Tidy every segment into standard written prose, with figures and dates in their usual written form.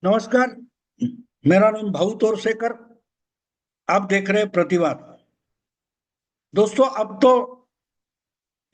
नमस्कार। मेरा नाम भाऊ तोरसेकर। आप देख रहे हैं प्रतिवाद। दोस्तों, अब तो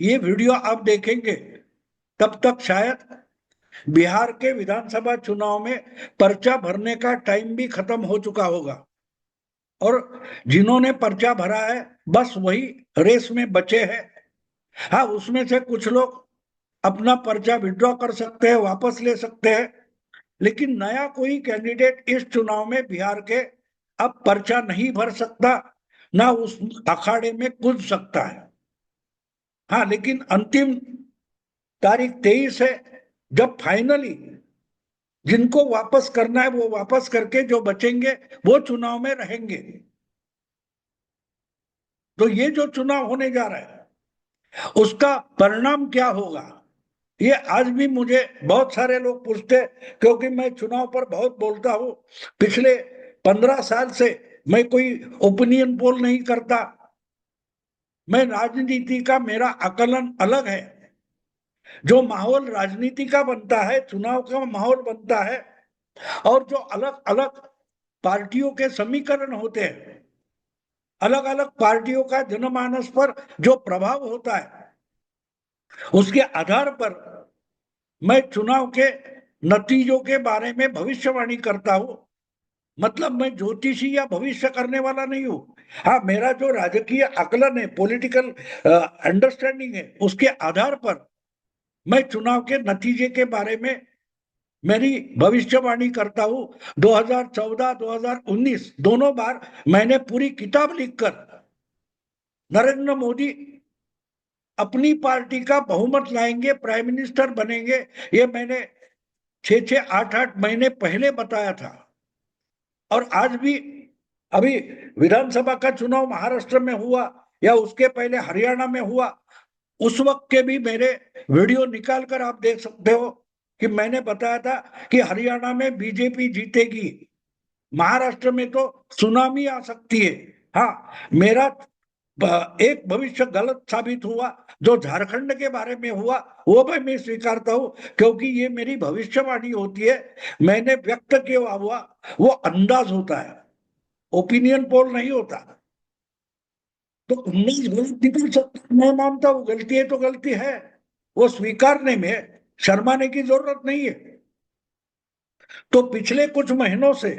ये वीडियो आप देखेंगे तब तक शायद बिहार के विधानसभा चुनाव में पर्चा भरने का टाइम भी खत्म हो चुका होगा। और जिन्होंने पर्चा भरा है बस वही रेस में बचे हैं। हाँ, उसमें से कुछ लोग अपना पर्चा विड्रॉ कर सकते हैं, वापस ले सकते हैं। लेकिन नया कोई कैंडिडेट इस चुनाव में बिहार के अब पर्चा नहीं भर सकता, ना उस अखाड़े में कूद सकता है। हाँ, लेकिन अंतिम तारीख 23 है, जब फाइनली जिनको वापस करना है वो वापस करके जो बचेंगे वो चुनाव में रहेंगे। तो ये जो चुनाव होने जा रहा है उसका परिणाम क्या होगा, ये आज भी मुझे बहुत सारे लोग पूछते हैं, क्योंकि मैं चुनाव पर बहुत बोलता हूं। पिछले 15 साल से मैं कोई ओपिनियन पोल नहीं करता। मैं राजनीति का मेरा आकलन अलग है। जो माहौल राजनीति का बनता है, चुनाव का माहौल बनता है, और जो अलग अलग पार्टियों के समीकरण होते हैं, अलग अलग पार्टियों का जनमानस पर जो प्रभाव होता है, उसके आधार पर मैं चुनाव के नतीजों के बारे में भविष्यवाणी करता हूं। मतलब मैं ज्योतिषी या भविष्य करने वाला नहीं हूं। हाँ, मेरा जो राजकीय आकलन है, पॉलिटिकल अंडरस्टैंडिंग है, उसके आधार पर मैं चुनाव के नतीजे के बारे में मेरी भविष्यवाणी करता हूं। 2014 2019 दोनों बार मैंने पूरी किताब लिखकर नरेंद्र मोदी अपनी पार्टी का बहुमत लाएंगे, प्राइम मिनिस्टर बनेंगे, ये मैंने 6 6 8 8 महीने पहले बताया था। और आज भी, अभी विधानसभा का चुनाव महाराष्ट्र में हुआ या उसके पहले हरियाणा में हुआ, उस वक्त के भी मेरे वीडियो निकाल कर आप देख सकते हो कि मैंने बताया था कि हरियाणा में बीजेपी जीतेगी, महाराष्ट्र में तो सुनामी आ सकती है। हाँ, मेरा एक भविष्य गलत साबित हुआ, जो झारखंड के बारे में हुआ, वो भी मैं स्वीकारता हूं, क्योंकि ये मेरी भविष्यवाणी होती है। मैंने व्यक्त किया हुआ वो अंदाज होता है, ओपिनियन पोल नहीं होता। तो उन्नीस गलत निकल सकता, मैं मानता हूं गलती है तो गलती है, वो स्वीकारने में शर्माने की जरूरत नहीं है। तो पिछले कुछ महीनों से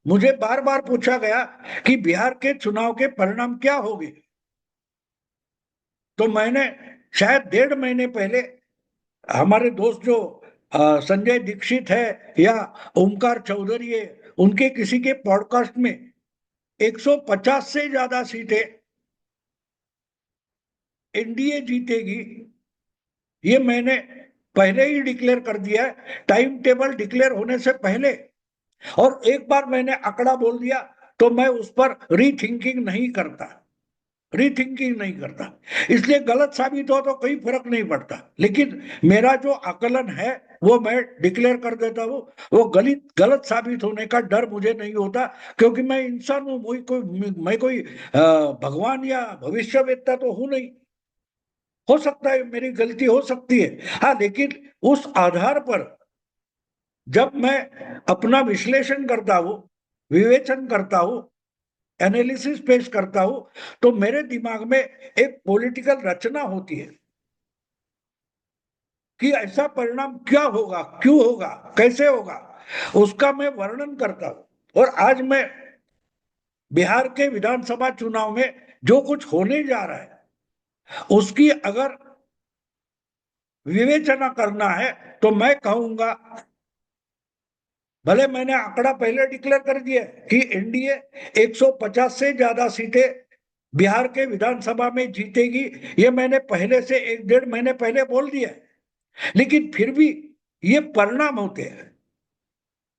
मुझे बार बार पूछा गया कि बिहार के चुनाव के परिणाम क्या होंगे। तो मैंने शायद 1.5 महीने पहले हमारे दोस्त जो संजय दीक्षित है या ओमकार चौधरी है, उनके किसी के पॉडकास्ट में 150 से ज्यादा सीटें एनडीए जीतेगी, ये मैंने पहले ही डिक्लेयर कर दिया है, टाइम टेबल डिक्लेयर होने से पहले। और एक बार मैंने आंकड़ा बोल दिया तो मैं उस पर रीथिंकिंग नहीं करता, रीथिंकिंग नहीं करता। इसलिए गलत साबित हो तो कोई फर्क नहीं पड़ता, लेकिन मेरा जो आकलन है वो मैं डिक्लेयर कर देता हूँ। वो गलत गलत साबित होने का डर मुझे नहीं होता, क्योंकि मैं इंसान हूं, मैं कोई भगवान या भविष्यवेत्ता तो हूं नहीं। हो सकता है मेरी गलती हो सकती है, हाँ, लेकिन उस आधार पर जब मैं अपना विश्लेषण करता हूं, विवेचन करता हूं, एनालिसिस पेश करता हूं, तो मेरे दिमाग में एक पॉलिटिकल रचना होती है कि ऐसा परिणाम क्या होगा, क्यों होगा, कैसे होगा, उसका मैं वर्णन करता हूं। और आज मैं बिहार के विधानसभा चुनाव में जो कुछ होने जा रहा है उसकी अगर विवेचना करना है तो मैं कहूंगा, भले मैंने आंकड़ा पहले डिक्लेयर कर दिया कि एनडीए 150 से ज्यादा सीटें बिहार के विधानसभा में जीतेगी, ये मैंने पहले से 1 1.5 महीने पहले बोल दिया है। लेकिन फिर भी ये परिणाम होते हैं,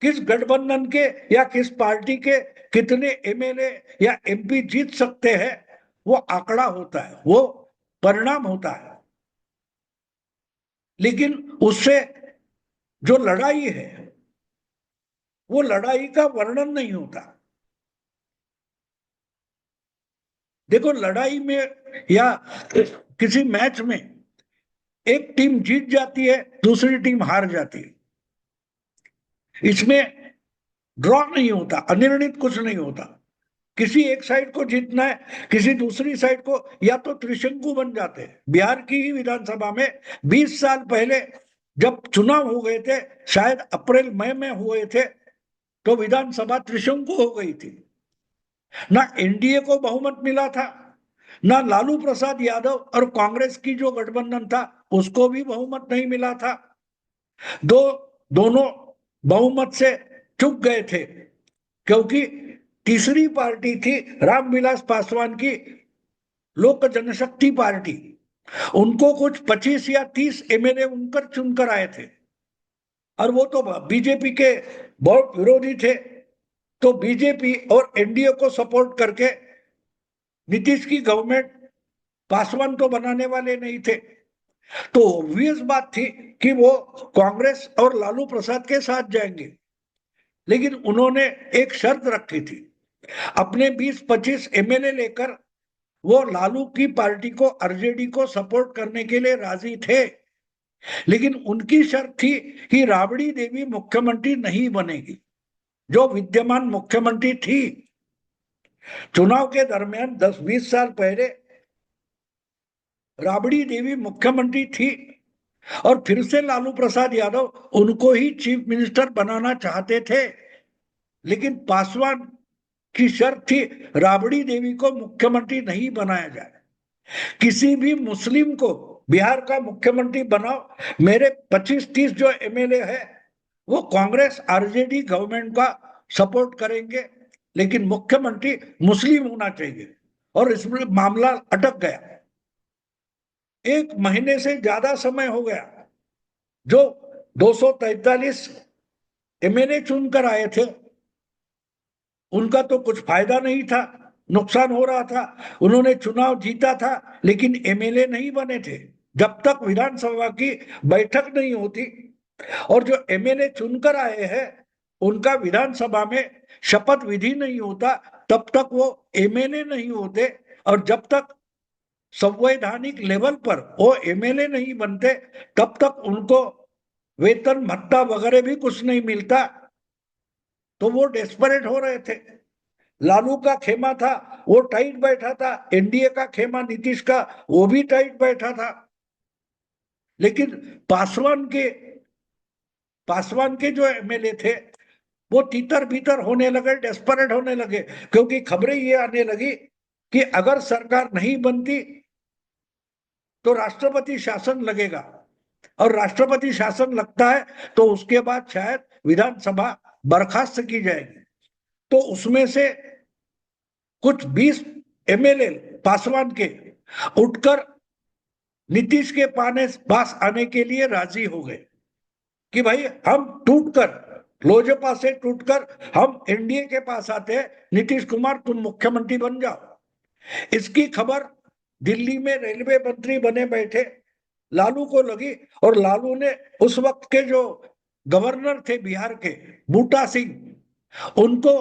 किस गठबंधन के या किस पार्टी के कितने एमएलए या एमपी जीत सकते हैं, वो आंकड़ा होता है, वो परिणाम होता है। लेकिन उससे जो लड़ाई है वो लड़ाई का वर्णन नहीं होता। देखो, लड़ाई में या किसी मैच में एक टीम जीत जाती है, दूसरी टीम हार जाती है। इसमें ड्रॉ नहीं होता, अनिर्णित कुछ नहीं होता। किसी एक साइड को जीतना है, किसी दूसरी साइड को, या तो त्रिशंकु बन जाते हैं। बिहार की ही विधानसभा में 20 साल पहले जब चुनाव हो गए थे, शायद अप्रैल मई में हुए थे, तो विधानसभा त्रिशंकु हो गई थी। ना एनडीए को बहुमत मिला था, ना लालू प्रसाद यादव और कांग्रेस की जो गठबंधन था उसको भी बहुमत नहीं मिला था। दोनों बहुमत से चूक गए थे, क्योंकि तीसरी पार्टी थी रामविलास पासवान की लोक जनशक्ति पार्टी। उनको कुछ 25 या 30 एमएलए उनकर चुनकर आए थे, और वो तो बीजेपी के बहुत विरोधी थे। तो बीजेपी और एनडीए को सपोर्ट करके नीतीश की गवर्नमेंट पासवान तो बनाने वाले नहीं थे। तो ऑब्वियस बात थी कि वो कांग्रेस और लालू प्रसाद के साथ जाएंगे। लेकिन उन्होंने एक शर्त रखी थी, अपने 20-25 एमएलए लेकर वो लालू की पार्टी को, आरजेडी को सपोर्ट करने के लिए राजी थे। लेकिन उनकी शर्त थी कि राबड़ी देवी मुख्यमंत्री नहीं बनेगी, जो विद्यमान मुख्यमंत्री थी। चुनाव के दरमियान 10-20 साल पहले राबड़ी देवी मुख्यमंत्री थी, और फिर से लालू प्रसाद यादव उनको ही चीफ मिनिस्टर बनाना चाहते थे। लेकिन पासवान की शर्त थी, राबड़ी देवी को मुख्यमंत्री नहीं बनाया जाए, किसी भी मुस्लिम को बिहार का मुख्यमंत्री बनाओ। मेरे 25-30 जो एमएलए है वो कांग्रेस आरजेडी गवर्नमेंट का सपोर्ट करेंगे, लेकिन मुख्यमंत्री मुस्लिम होना चाहिए। और इसमें मामला अटक गया। 1 महीने से ज्यादा समय हो गया। जो 243 एमएलए चुनकर आए थे उनका तो कुछ फायदा नहीं था, नुकसान हो रहा था। उन्होंने चुनाव जीता था, लेकिन एमएलए नहीं बने थे। जब तक विधानसभा की बैठक नहीं होती और जो एमएलए चुनकर आए हैं उनका विधानसभा में शपथ विधि नहीं होता, तब तक वो एमएलए नहीं होते। और जब तक संवैधानिक लेवल पर वो एमएलए नहीं बनते, तब तक उनको वेतन भत्ता वगैरह भी कुछ नहीं मिलता। तो वो डेस्परेट हो रहे थे। लालू का खेमा था वो टाइट बैठा था, एनडीए का खेमा नीतीश का वो भी टाइट बैठा था। लेकिन पासवान के जो एमएलए थे वो तीतर भीतर होने लगे, डेस्परेट होने लगे, क्योंकि खबरें ये आने लगी कि अगर सरकार नहीं बनती तो राष्ट्रपति शासन लगेगा, और राष्ट्रपति शासन लगता है तो उसके बाद शायद विधानसभा बर्खास्त की जाएगी। तो उसमें से कुछ 20 एमएलए पासवान के उठकर नीतीश के पास आने के लिए राजी हो गए कि भाई हम टूटकर, लोजपा से टूटकर हम एनडीए के पास आते हैं, नीतीश कुमार तुम मुख्यमंत्री बन जाओ। इसकी खबर दिल्ली में रेलवे मंत्री बने बैठे लालू को लगी, और लालू ने उस वक्त के जो गवर्नर थे बिहार के, बूटा सिंह, उनको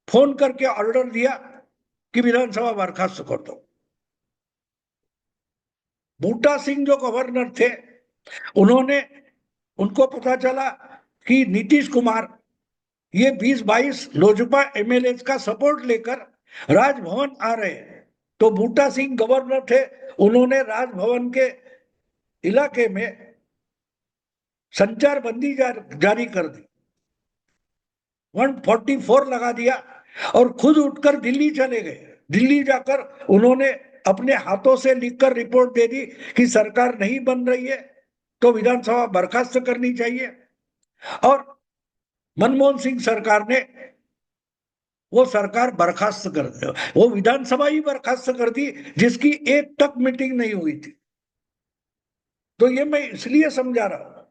फोन करके ऑर्डर दिया कि विधानसभा बर्खास्त कर दो। बूटा सिंह जो गवर्नर थे, उन्होंने, उनको पता चला कि नीतीश कुमार ये 20-22 लोजपा एमएलए का सपोर्ट लेकर राजभवन आ रहे हैं। तो बूटा सिंह गवर्नर थे, उन्होंने राजभवन के इलाके में संचार बंदी जारी कर दी, 144 लगा दिया, और खुद उठकर दिल्ली चले गए। दिल्ली जाकर उन्होंने अपने हाथों से लिखकर रिपोर्ट दे दी कि सरकार नहीं बन रही है तो विधानसभा बर्खास्त करनी चाहिए। और मनमोहन सिंह सरकार ने वो सरकार बर्खास्त कर दी, वो विधानसभा ही बर्खास्त कर दी जिसकी एक तक मीटिंग नहीं हुई थी। तो ये मैं इसलिए समझा रहा हूं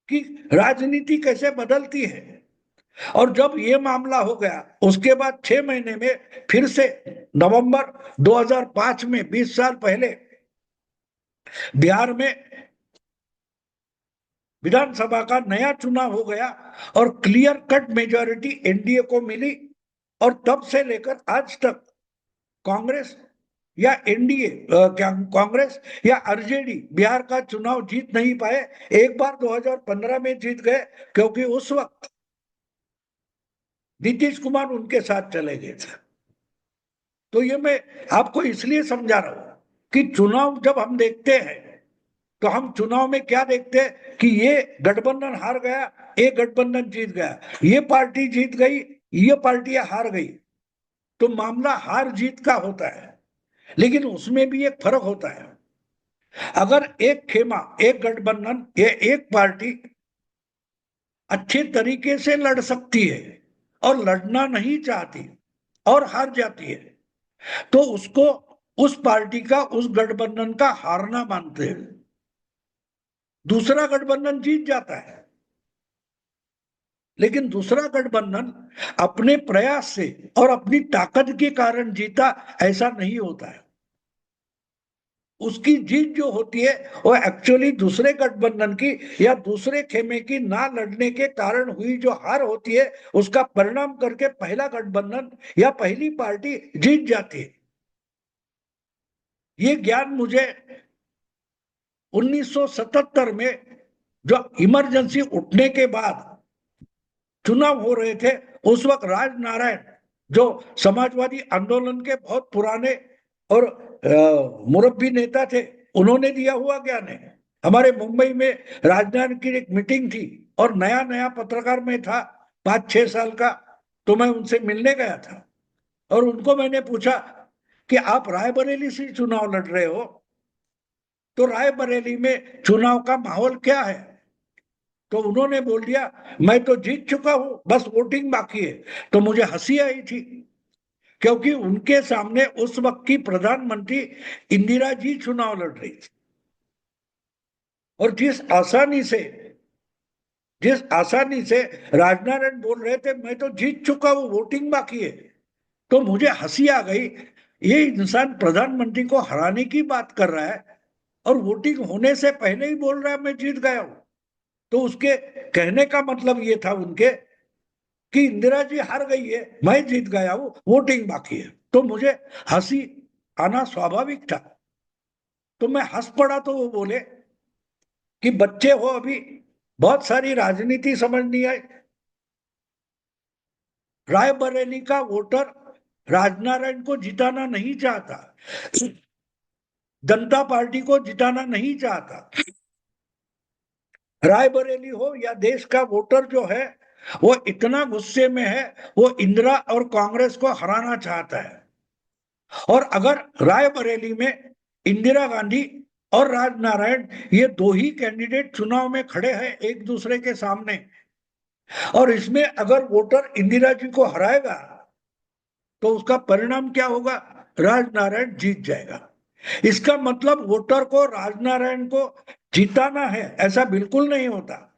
कि राजनीति कैसे बदलती है। और जब ये मामला हो गया उसके बाद 6 महीने में फिर से नवंबर 2005 में, 20 साल पहले, बिहार में विधानसभा का नया चुनाव हो गया और क्लियर कट मेजॉरिटी एनडीए को मिली। और तब से लेकर आज तक कांग्रेस या एनडीए, कांग्रेस या आरजेडी बिहार का चुनाव जीत नहीं पाए। एक बार 2015 में जीत गए, क्योंकि उस वक्त नीतीश कुमार उनके साथ चले गए थे। तो ये मैं आपको इसलिए समझा रहा हूं कि चुनाव जब हम देखते हैं तो हम चुनाव में क्या देखते हैं कि ये गठबंधन हार गया, ये गठबंधन जीत गया, ये पार्टी जीत गई, ये पार्टियां हार गई। तो मामला हार जीत का होता है, लेकिन उसमें भी एक फर्क होता है। अगर एक खेमा, एक गठबंधन या एक पार्टी अच्छे तरीके से लड़ सकती है और लड़ना नहीं चाहती और हार जाती है, तो उसको, उस पार्टी का, उस गठबंधन का हारना मानते हैं। दूसरा गठबंधन जीत जाता है, लेकिन दूसरा गठबंधन अपने प्रयास से और अपनी ताकत के कारण जीता, ऐसा नहीं होता है। उसकी जीत जो होती है वो एक्चुअली दूसरे गठबंधन की या दूसरे खेमे की ना लड़ने के कारण हुई जो हार होती है, उसका परिणाम करके पहला गठबंधन या पहली पार्टी जीत जाती है। ये ज्ञान मुझे 1977 में जो इमरजेंसी उठने के बाद चुनाव हो रहे थे, उस वक्त राजनारायण जो समाजवादी आंदोलन के बहुत पुराने और मुरब्बी नेता थे, उन्होंने दिया हुआ ज्ञान है। हमारे मुंबई में राजनारायण की एक मीटिंग थी और नया नया पत्रकार में था, 5-6 साल का। तो मैं उनसे मिलने गया था और उनको मैंने पूछा कि आप रायबरेली से चुनाव लड़ रहे हो, तो रायबरेली में चुनाव का माहौल क्या है? तो उन्होंने बोल दिया, मैं तो जीत चुका हूं, बस वोटिंग बाकी है। तो मुझे हंसी आई थी, क्योंकि उनके सामने उस वक्त की प्रधानमंत्री इंदिरा जी चुनाव लड़ रही थी और जिस आसानी से राजनारायण बोल रहे थे मैं तो जीत चुका हूं, वोटिंग बाकी है। तो मुझे हंसी आ गई, ये इंसान प्रधानमंत्री को हराने की बात कर रहा है और वोटिंग होने से पहले ही बोल रहा है मैं जीत गया हूं। तो उसके कहने का मतलब ये था उनके कि इंदिरा जी हार गई है, मैं जीत गया हूं, वोटिंग बाकी है। तो मुझे हंसी आना स्वाभाविक था। तो मैं हंस पड़ा तो वो बोले कि बच्चे हो अभी, बहुत सारी राजनीति समझ नहीं आई। रायबरेली का वोटर राजनारायण को जिताना नहीं चाहता, जनता पार्टी को जिताना नहीं चाहता। रायबरेली हो या देश का वोटर जो है, वो इतना गुस्से में है, वो इंदिरा और कांग्रेस को हराना चाहता है। और अगर रायबरेली में इंदिरा गांधी और राजनारायण, ये दो ही कैंडिडेट चुनाव में खड़े हैं एक दूसरे के सामने, और इसमें अगर वोटर इंदिरा जी को हराएगा तो उसका परिणाम क्या होगा? राजनारायण जीत जाएगा। इसका मतलब वोटर को राजनारायण को जिताना है, ऐसा बिल्कुल नहीं होता।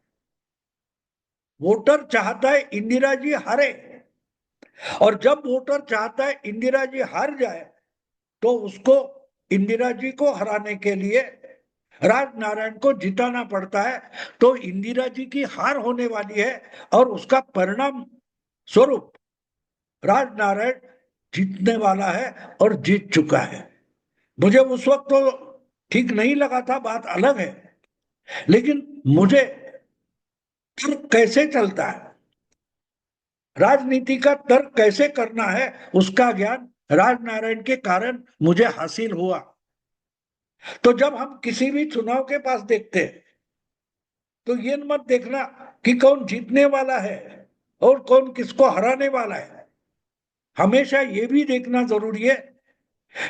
वोटर चाहता है इंदिरा जी हारे, और जब वोटर चाहता है इंदिरा जी हार जाए, तो उसको इंदिरा जी को हराने के लिए राजनारायण को जिताना पड़ता है। तो इंदिरा जी की हार होने वाली है और उसका परिणाम स्वरूप राजनारायण जीतने वाला है और जीत चुका है। मुझे उस वक्त तो ठीक नहीं लगा था, बात अलग है, लेकिन मुझे तर्क कैसे चलता है, राजनीति का तर्क कैसे करना है, उसका ज्ञान राजनारायण के कारण मुझे हासिल हुआ। तो जब हम किसी भी चुनाव के पास देखते हैं तो ये मत देखना कि कौन जीतने वाला है और कौन किसको हराने वाला है। हमेशा ये भी देखना जरूरी है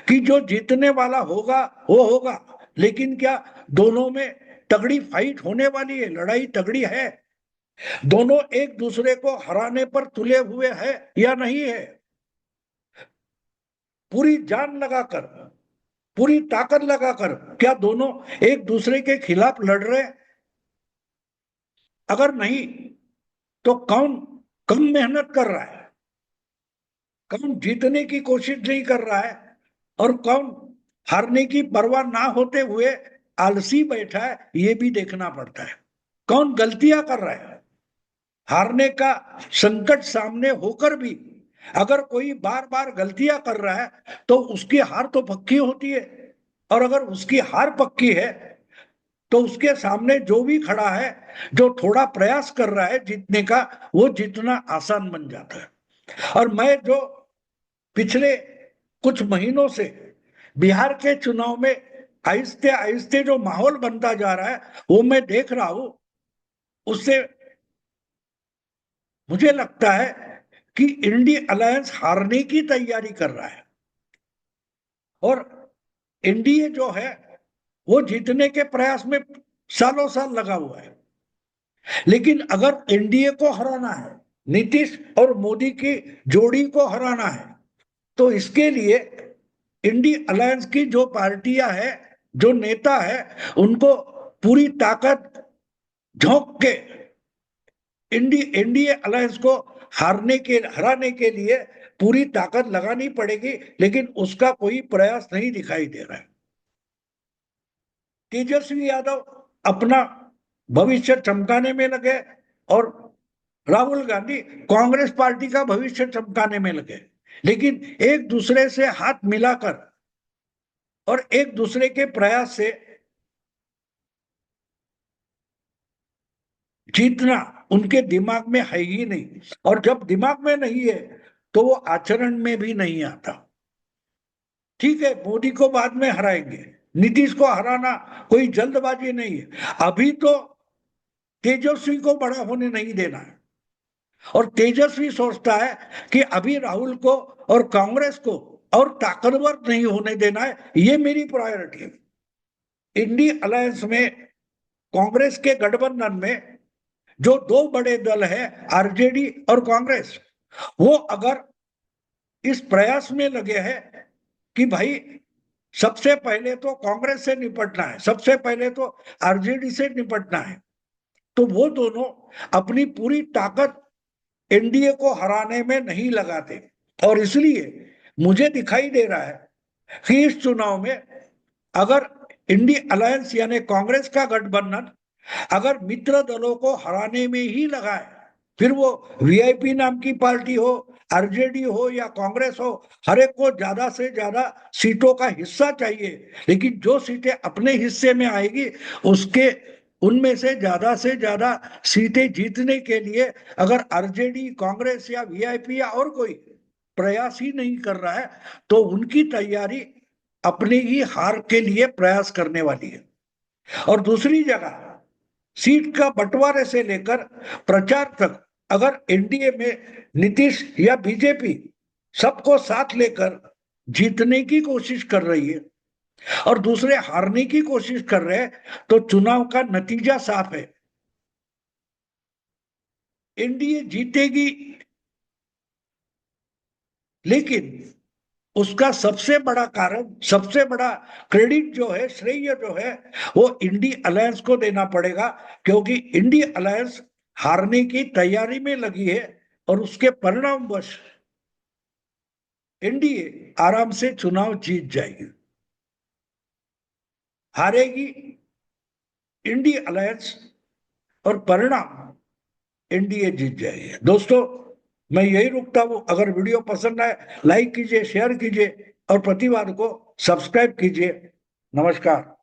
कि जो जीतने वाला होगा वो होगा, लेकिन क्या दोनों में तगड़ी फाइट होने वाली है, लड़ाई तगड़ी है, दोनों एक दूसरे को हराने पर तुले हुए है या नहीं है। पूरी जान लगाकर, पूरी ताकत लगाकर क्या दोनों एक दूसरे के खिलाफ लड़ रहे? अगर नहीं, तो कौन कम मेहनत कर रहा है, कौन जीतने की कोशिश नहीं कर रहा है, और कौन हारने की परवाह ना होते हुए आलसी बैठा है, ये भी देखना पड़ता है। कौन गलतियां कर रहा है, हारने का संकट सामने होकर भी अगर कोई बार बार गलतियां कर रहा है तो उसकी हार तो पक्की होती है। और अगर उसकी हार पक्की है तो उसके सामने जो भी खड़ा है, जो थोड़ा प्रयास कर रहा है जीतने का, वो जीतना आसान बन जाता है। और मैं जो पिछले कुछ महीनों से बिहार के चुनाव में आहिस्ते आहिस्ते जो माहौल बनता जा रहा है वो मैं देख रहा हूं, उससे मुझे लगता है कि इंडी अलायंस हारने की तैयारी कर रहा है और एनडीए जो है वो जीतने के प्रयास में सालों साल लगा हुआ है। लेकिन अगर एनडीए को हराना है, नीतीश और मोदी की जोड़ी को हराना है, तो इसके लिए इंडी अलायंस की जो पार्टियां हैं, जो नेता है, उनको पूरी ताकत झोंक के एनडीए अलायंस को हराने के लिए पूरी ताकत लगानी पड़ेगी। लेकिन उसका कोई प्रयास नहीं दिखाई दे रहा है। तेजस्वी यादव अपना भविष्य चमकाने में लगे और राहुल गांधी कांग्रेस पार्टी का भविष्य चमकाने में लगे, लेकिन एक दूसरे से हाथ मिलाकर और एक दूसरे के प्रयास से जीतना उनके दिमाग में है ही नहीं। और जब दिमाग में नहीं है तो वो आचरण में भी नहीं आता। ठीक है, मोदी को बाद में हराएंगे, नीतीश को हराना कोई जल्दबाजी नहीं है। अभी तो तेजस्वी को बड़ा होने नहीं देना है और तेजस्वी सोचता है कि अभी राहुल को और कांग्रेस को और ताकतवर नहीं होने देना है, ये मेरी प्रायोरिटी है। इंडी अलायंस में कांग्रेस के गठबंधन में जो दो बड़े दल है, आरजेडी और कांग्रेस, वो अगर इस प्रयास में लगे हैं कि भाई सबसे पहले तो कांग्रेस से निपटना है, सबसे पहले तो आरजेडी से निपटना है, तो वो दोनों अपनी पूरी ताकत एनडीए को हराने में नहीं लगाते। और इसलिए मुझे दिखाई दे रहा है कि इस चुनाव में अगर इंडी अलायंस यानी कांग्रेस का गठबंधन अगर मित्र दलों को हराने में ही लगा है, फिर वो वीआईपी नाम की पार्टी हो, आरजेडी हो या कांग्रेस हो, हर एक को ज्यादा से ज्यादा सीटों का हिस्सा चाहिए। लेकिन जो सीटें अपने हिस्से में आएगी उसके उनमें से ज्यादा सीटें जीतने के लिए अगर आरजेडी, कांग्रेस या वीआईपी या और कोई प्रयास ही नहीं कर रहा है, तो उनकी तैयारी अपनी ही हार के लिए प्रयास करने वाली है। और दूसरी जगह सीट का बंटवारे से लेकर प्रचार तक अगर एनडीए में नीतीश या बीजेपी सबको साथ लेकर जीतने की कोशिश कर रही है और दूसरे हारने की कोशिश कर रहे हैं, तो चुनाव का नतीजा साफ है, एनडीए जीतेगी। लेकिन उसका सबसे बड़ा कारण, सबसे बड़ा क्रेडिट जो है, श्रेय जो है, वो इंडी अलायंस को देना पड़ेगा, क्योंकि इंडी अलायंस हारने की तैयारी में लगी है और उसके परिणामवश एनडीए आराम से चुनाव जीत जाएगी। हारेगी इंडी अलायंस और परिणाम एनडीए जीत जाएगी। दोस्तों, मैं यही रुकता हूं। अगर वीडियो पसंद आए लाइक कीजिए, शेयर कीजिए और प्रतिवाद को सब्सक्राइब कीजिए। नमस्कार।